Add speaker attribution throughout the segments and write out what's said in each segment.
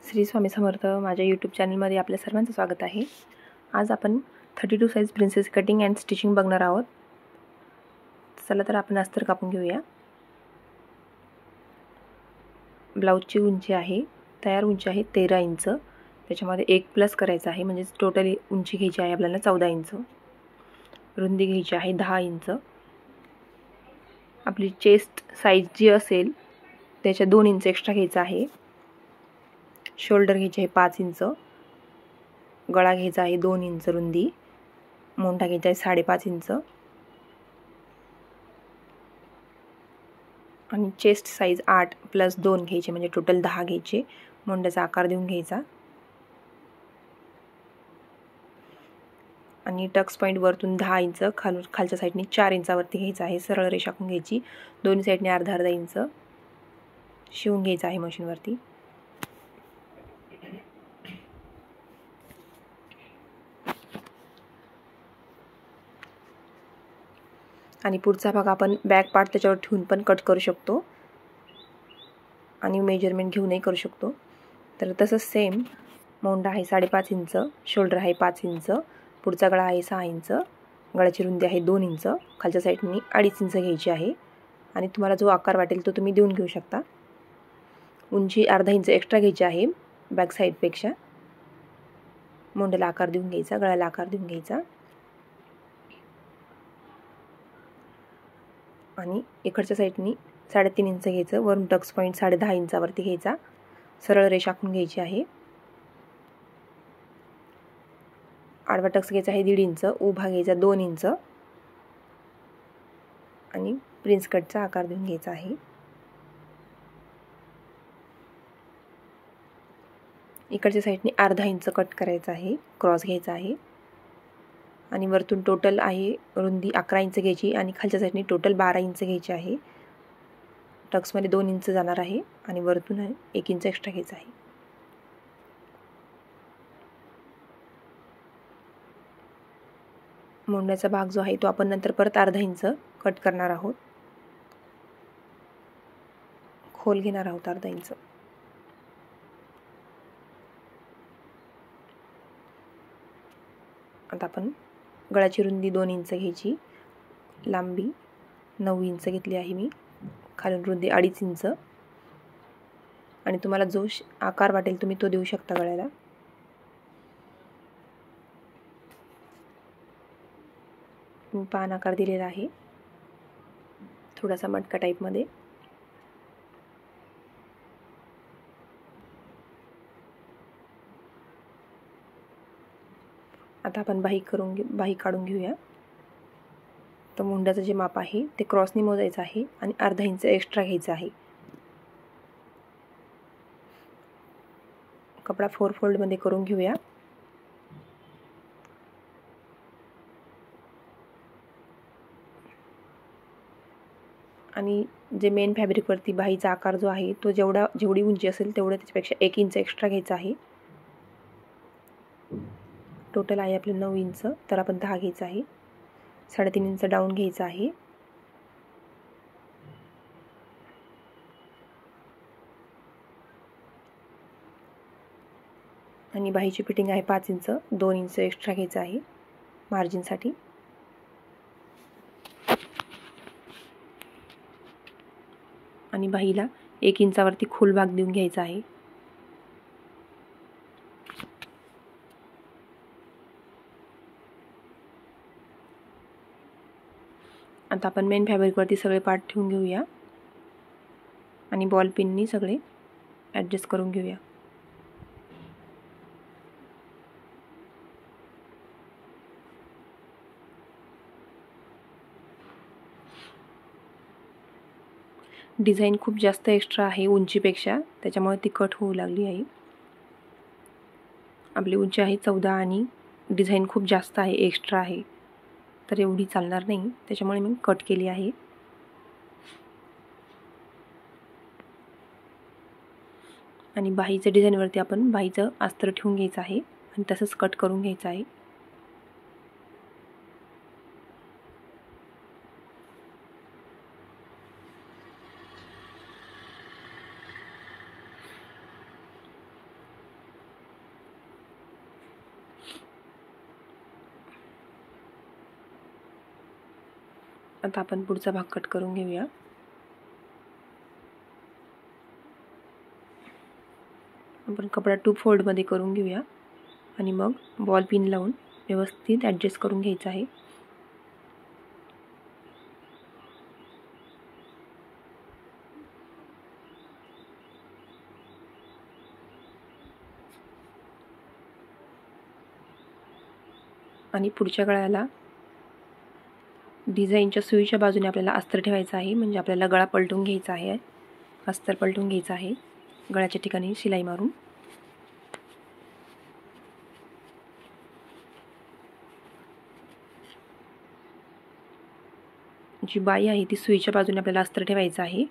Speaker 1: श्री स्वामी समर्थ माझ्या यूट्यूब चॅनलमध्ये आपल्या सर्वांचं स्वागत आहे। आज आपण 32 size princess cutting and stitching बघणार आहोत। चला तर आपण अस्तर कापून घेऊया। ब्लाउजची उंची आहे, तयार उंची आहे 13 इंच। त्याच्यामध्ये 1 प्लस करायचा आहे, म्हणजे टोटल उंची घ्यायची आहे आपल्याला 14 इंच। रुंदी घ्यायची आहे 10 इंच। आपली चेस्ट साइज जी असेल त्याच्या 2 इंच एक्स्ट्रा घ्यायचा आहे। शोल्डर घ्यायचे आहे 5 इंच। गळा घ्यायचा आहे 2 इंच रुंदी। मोंढा घ्यायचा आहे 5.5 इंच। आणि चेस्ट साइज 8 + 2 घ्यायचे, म्हणजे टोटल 10 घ्यायचे। मोंढ्याचा आकार देऊन घ्यायचा आणि टक्स पॉइंट वरतून 10 इंच, खालच्या साईडने 4 इंचावरती घ्यायचा आहे। सरळ रेषा आखून घ्यायची, दोन्ही साईडने अर्धा इंच शिवून घ्यायचा आहे मशीनवरती। आणि पुढचा भाग आपण बॅक पार्ट त्याच्यावर ठेवून पण कट करू शकतो आणि मेजरमेंट घेऊनही करू शकतो। तर तसंच सेम मोंढा आहे 5.5 इंच, शोल्डर आहे 5 इंच, पुढचा गळा आहे 6 इंच, गळ्याची रुंदी आहे 2 इंच, खालच्या साईडनी 2.5 इंच घ्यायची आहे। आणि तुम्हाला जो आकार वाटेल तो तुम्ही देऊन घेऊ शकता। उंची अर्धा इंच एक्स्ट्रा घ्यायची आहे बॅक साईडपेक्षा। मोंढ्याला आकार देऊन घ्यायचा, गळ्याला आकार देऊन घ्यायचा आणि इकडच्या साईडनी 3.5 इंच घ्यायचं। वरून टक्स पॉइंट 10.5 इंचावरती घ्यायचा। सरळ रेषा आखून घ्यायची आहे। आडवा टक्स घ्यायचा आहे 1.5 इंच, उभा घ्यायचा 2 इंच आणि प्रिन्स कटचा आकार देऊन घ्यायचा आहे। इकडच्या साईडने अर्धा इंच कट करायचा आहे, क्रॉस घ्यायचा आहे आणि वरतून टोटल आहे रुंदी 11 इंच घ्यायची आणि खालच्या साईडने टोटल 12 इंच घ्यायची आहे। टक्समध्ये 2 इंच जाणार आहे आणि वरतून 1 इंच एक्स्ट्रा घ्यायचा आहे। मोंढ्याचा भाग जो आहे तो आपण नंतर परत अर्धा इंच कट करणार आहोत, खोल घेणार आहोत अर्धा इंच। आता आपण गळ्याची रुंदी 2 इंच घ्यायची, लांबी 9 इंच घेतली आहे मी, खालून रुंदी 2.5 इंच आणि तुम्हाला जो आकार वाटेल तुम्ही तो देऊ शकता गळ्याला। मी पान आकार दिलेला आहे, थोडासा मटका टाईपमध्ये। आता आपण बाही काढून घेऊया। तर मुंड्याचं जे माप आहे ते क्रॉसनी मोजायचं आहे आणि अर्धा इंच एक्स्ट्रा घ्यायचा आहे। कपडा 4 फोल्डमध्ये करून घेऊया। आणि जे मेन फॅब्रिकवरती बाहीचा आकार जो आहे तो जेवढी उंची असेल तेवढं त्याच्यापेक्षा 1 इंच एक्स्ट्रा घ्यायचा आहे। टोटल आहे आपले 9 इंच, तर आपण 10 घ्यायचा आहे। 3.5 इंच डाऊन घ्यायचा आहे आणि बाहीची फिटिंग आहे 5 इंच, 2 इंच एक्स्ट्रा घ्यायचं आहे मार्जिनसाठी। आणि बाहीला 1 इंचावरती खोल भाग देऊन घ्यायचा आहे। आता आपण मेन फॅब्रिकवरती सगळे पार्ट ठेवून घेऊया आणि बॉल पिननी सगळे ॲडजस्ट करून घेऊया। डिझाईन खूप जास्त एक्स्ट्रा आहे उंचीपेक्षा, त्याच्यामुळे ती कट होऊ लागली आहे। आपली उंची आहे 14 आणि डिझाईन खूप जास्त आहे, एक्स्ट्रा आहे, तर एवढी चालणार नाही, त्याच्यामुळे मी कट केली आहे। आणि बाहीच्या डिझाईनवरती आपण बाहीचं अस्तर ठेवून घ्यायचं आहे आणि तसंच कट करून घ्यायचं आहे। आता आपण पुढचा भाग कट करून घेऊया. आपण कपडा 2 फोल्डमध्ये करून घेऊया आणि मग बॉल पिन लावून व्यवस्थित ॲडजस्ट करून घ्यायचं आहे. आणि पुढच्या गळ्याला डिझाईनच्या सुईच्या बाजूने आपल्याला अस्तर ठेवायचं आहे, म्हणजे आपल्याला गळा पलटून घ्यायचा आहे, अस्तर पलटून घ्यायचं आहे गळ्याच्या ठिकाणी शिलाई मारून. जी बाई आहे ती सुईच्या बाजूने आपल्याला अस्तर ठेवायचं आहे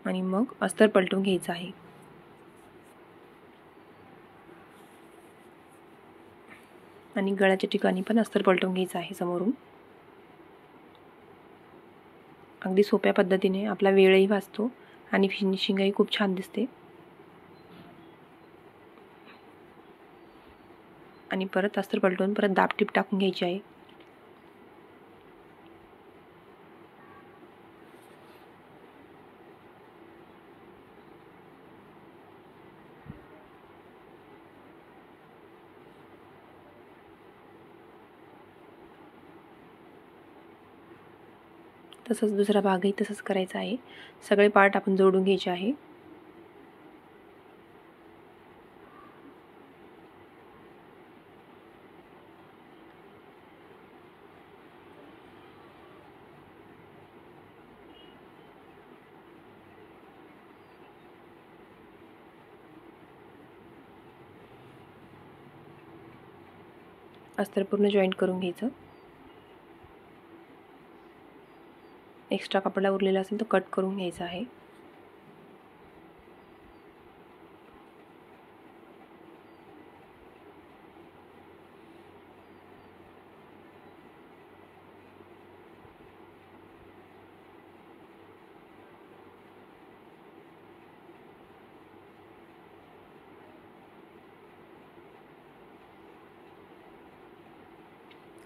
Speaker 1: आणि मग अस्तर पलटून घ्यायचं आहे. आणि गळ्याच्या ठिकाणी पण अस्तर पलटून घ्यायचं आहे समोरून. अगदी सोप्या पद्धतीने आपला वेळही वाचतो आणि फिनिशिंगही खूप छान दिसते. आणि परत अस्तर पलटून परत दाबटीप टाकून घ्यायची आहे. तसंच दुसरा भागही तसंच करायचा आहे. सगळे पार्ट आपण जोडून घ्यायचे आहे. अस्तर पूर्ण जॉईंट करून घ्यायचं. एक्स्ट्रा कपडा उरलेला असेल तर कट करून घ्यायचा आहे.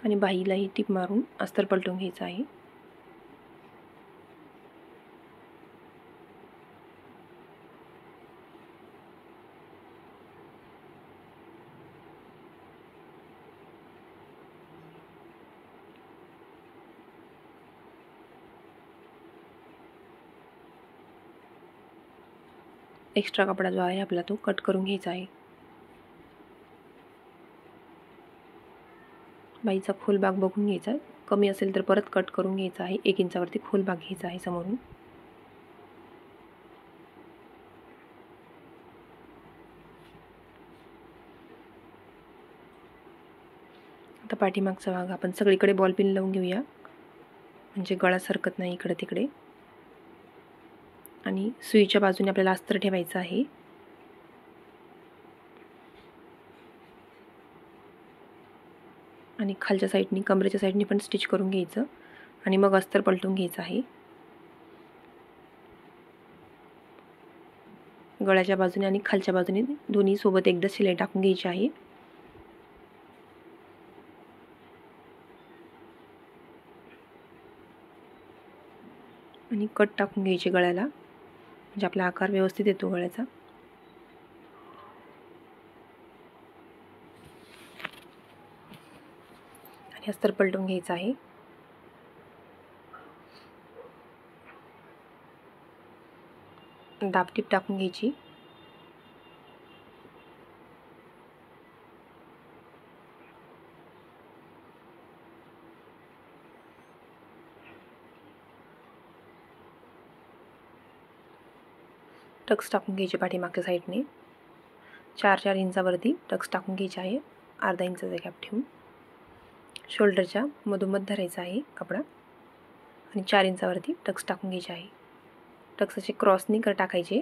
Speaker 1: आणि बाहीलाही टीप मारून अस्तर पलटून घ्यायचं आहे. एक्स्ट्रा कपडा जो आहे आपला तो कट करून घ्यायचा आहे. बाईचा खोल भाग बघून घ्यायचा आहे. कमी असेल तर परत कट करून घ्यायचा आहे. 1 इंचावरती खोल भाग घ्यायचा आहे समोरून. आता पाठीमागचा भाग आपण सगळीकडे बॉल पिन लावून घेऊया, म्हणजे गळा सरकत नाही इकडे तिकडे. आणि सुईच्या बाजूने आपल्याला अस्तर ठेवायचं आहे. आणि खालच्या साईडनी कमरेच्या साईडनी पण स्टिच करून घ्यायचं आणि मग अस्तर पलटून घ्यायचं आहे. गळ्याच्या बाजूने आणि खालच्या बाजूने दोन्ही सोबत एकदा शिलाई टाकून घ्यायची आहे. आणि कट टाकून घ्यायचे गळ्याला, म्हणजे आपला आकार व्यवस्थित येतो गळ्याचा. आणि अस्तर पलटून घ्यायचं आहे. दाबटीप टाकून घ्यायची. टक्स टाकून घ्यायचे पाठीमागच्या साईडने. 4-4 इंचावरती टक्स टाकून घ्यायचे आहे. अर्धा इंचाचा गॅप ठेवून शोल्डरच्या मधोमध धरायचा आहे कपडा आणि 4 इंचावरती टक्स टाकून घ्यायचे आहे. टक्स असे क्रॉसनी टाकायचे.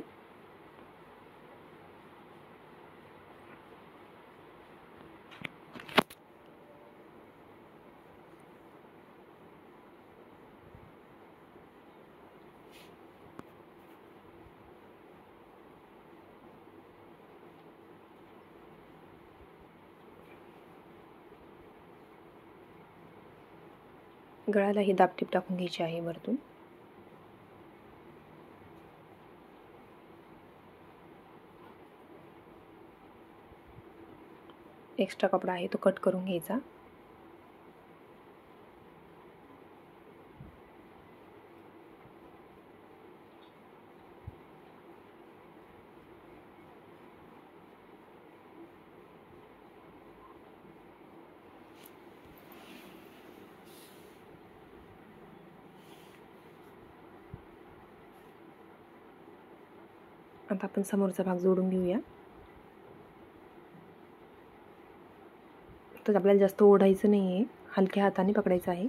Speaker 1: गळ्याला ही दाबटीप टाकून घ्यायची आहे वरतून. एक्स्ट्रा कपडा आहे तो कट करून घ्यायचा. आता आपण समोरचा भाग जोडून घेऊया. तर आपल्याला जास्त ओढायचं नाही आहे, हलक्या हाताने पकडायचं आहे.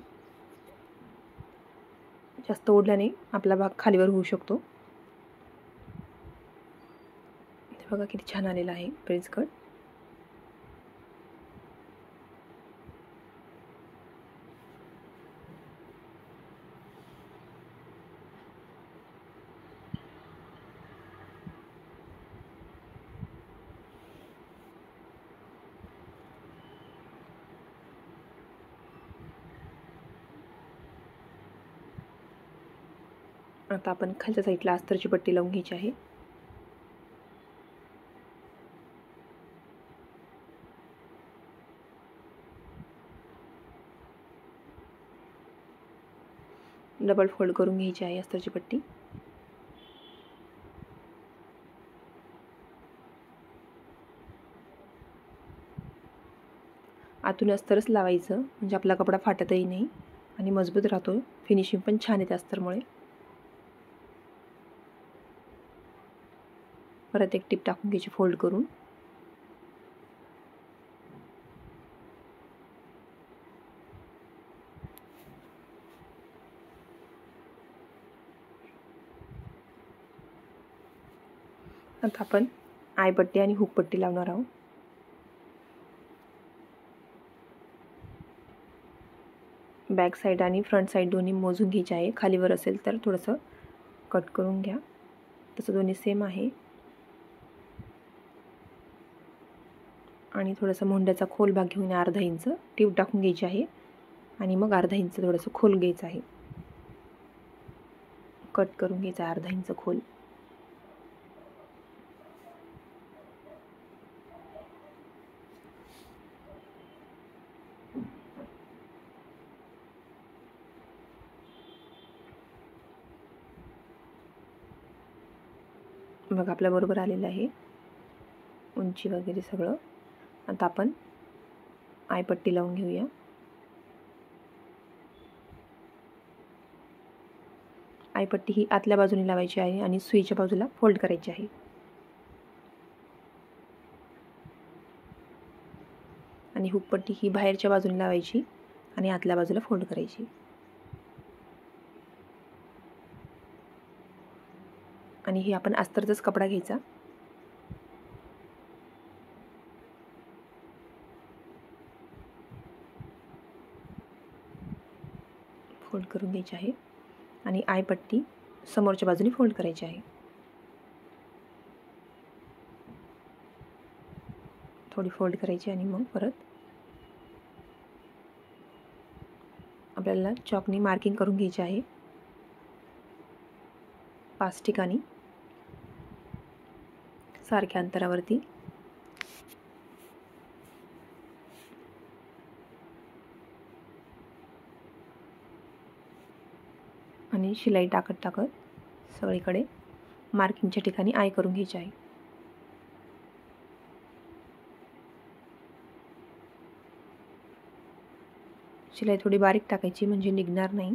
Speaker 1: जास्त ओढल्याने आपला भाग खालीवर होऊ शकतो. बघा किती छान आलेला आहे प्रिन्स कट. आता आपण खालच्या साईडला अस्तरची पट्टी लावून घ्यायची आहे. डबल फोल्ड करून घ्यायची आहे अस्तरची पट्टी. आतून अस्तरच लावायचं म्हणजे आपला कपडा फाटतही नाही आणि मजबूत राहतो. फिनिशिंग पण छान येते अस्तरमुळे. परत एक टिप टाकून घ्यायची फोल्ड करून. आता आपण आयपट्टी आणि हुकपट्टी लावणार आहोत. बॅक साईड आणि फ्रंट साईड दोन्ही मोजून घ्यायचे आहे. खालीवर असेल तर थोडंसं कट करून घ्या. तसं दोन्ही सेम आहे. आणि थोडंसं मोंड्याचा खोल भाग घेऊन अर्धा इंच टीप टाकून घ्यायची आहे आणि मग अर्धा इंच थोडंसं खोल घ्यायचं आहे. कट करून घ्यायचं अर्धा इंच खोल. बघा आपल्या बरोबर आलेलं आहे उंची वगैरे सगळं. आता आपण आयपट्टी लावून घेऊया. आयपट्टी ही आतल्या बाजूने लावायची आहे आणि सुईच्या बाजूला फोल्ड करायची आहे. आणि हुकपट्टी ही बाहेरच्या बाजूने लावायची आणि आतल्या बाजूला फोल्ड करायची. आणि हे आपण अस्तरचाच कपडा घ्यायचा. फोल्ड करून घ्यायची आहे आणि आयपट्टी समोरच्या बाजूने फोल्ड करायची आहे. थोडी फोल्ड करायची आणि मग परत आपल्याला चॉकनी मार्किंग करून घ्यायची आहे 5 ठिकाणी सारख्या अंतरावरती. आणि शिलाई टाकत टाकत सगळीकडे मार्किंगच्या ठिकाणी आय करून घ्यायची आहे. शिलाई थोडी बारीक टाकायची म्हणजे निघणार नाही.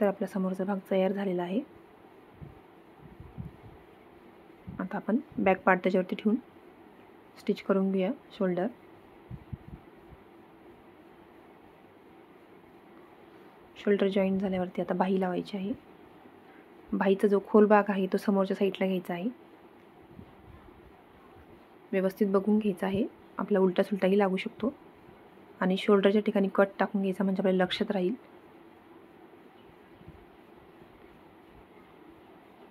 Speaker 1: तर आपला समोरचा भाग तयार झालेला आहे. आता आपण बॅक पार्ट त्याच्यावरती ठेवून स्टिच करून घेऊया. शोल्डर जॉईंट झाल्यावरती आता बाही लावायची आहे. बाहीचा जो खोल भाग आहे तो समोरच्या साईडला घ्यायचा आहे. व्यवस्थित बघून घ्यायचा आहे, आपला उलटा सुलटाही लागू शकतो. आणि शोल्डरच्या ठिकाणी कट टाकून घ्यायचा, म्हणजे आपल्याला लक्षात राहील.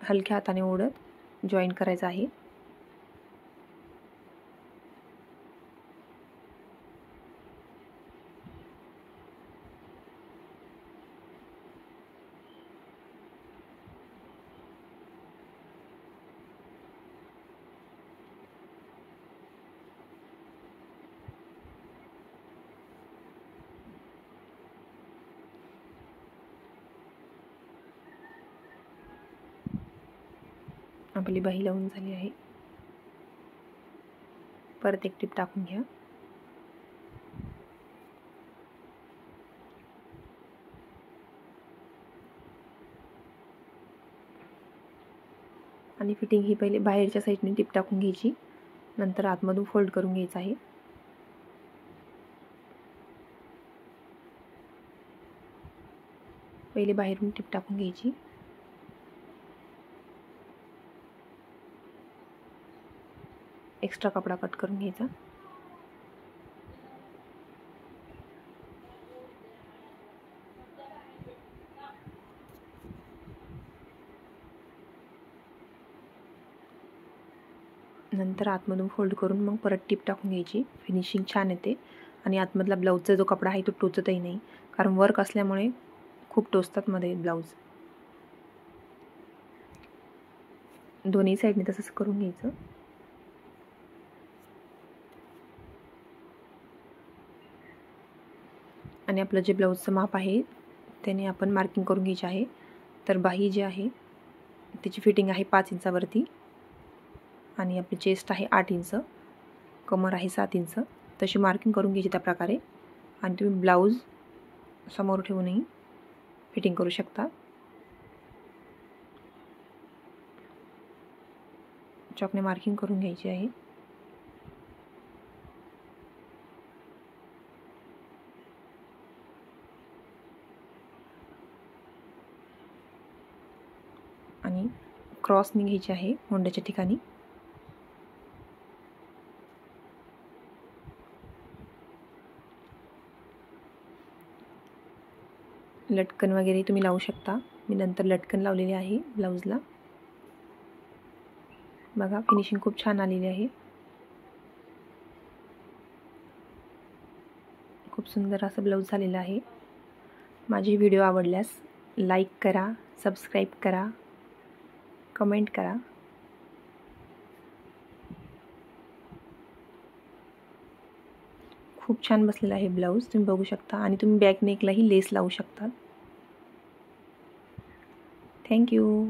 Speaker 1: हलक्या हाताने ओढत जॉईन करायचं आहे. आपली बाही लावून झाली आहे. परत एक टिप टाकून घ्या. आणि फिटिंग ही पहिले बाहेरच्या साईडने टिप टाकून घ्यायची, नंतर आतमधून फोल्ड करून घ्यायचं आहे. पहिले बाहेरून टिप टाकून घ्यायची, एक्स्ट्रा कपडा कट करून घ्यायचा. नंतर आतमधून फोल्ड करून मग परत टिप टाकून घ्यायची. फिनिशिंग छान येते आणि आतमधला ब्लाऊजचा जो कपडा आहे तो टोचतही नाही, कारण वर्क असल्यामुळे खूप टोचतात मध्ये ब्लाऊज. दोन्ही साईडने तसंच करून घ्यायचं. आणि आपलं जे ब्लाऊजचं माप आहे त्याने आपण मार्किंग करून घ्यायची आहे. तर बाही जी आहे त्याची फिटिंग आहे 5 इंचावरती आणि आपली चेस्ट आहे 8 इंच, कमर आहे 7 इंच. तशी मार्किंग करून घ्यायची त्या प्रकारे. आणि तुम्ही ब्लाऊज समोर ठेवूनही फिटिंग करू शकता. चॉकने मार्किंग करून घ्यायची आहे. आणि क्रॉसने घ्यायची आहे मोंड्याच्या ठिकाणी. लटकन वगैरे तुम्ही लावू शकता. मी नंतर लटकन लावलेली आहे ब्लाऊजला. बघा फिनिशिंग खूप छान आलेली आहे. खूप सुंदर असं ब्लाऊज झालेलं आहे. माझी व्हिडिओ आवडल्यास लाईक करा, सबस्क्राईब करा, कमेंट करा. खूप छान बसलेला आहे ब्लाऊज, तुम्ही बघू शकता. आणि तुम्ही बॅक नेकलाही लेस लावू शकता. थँक्यू.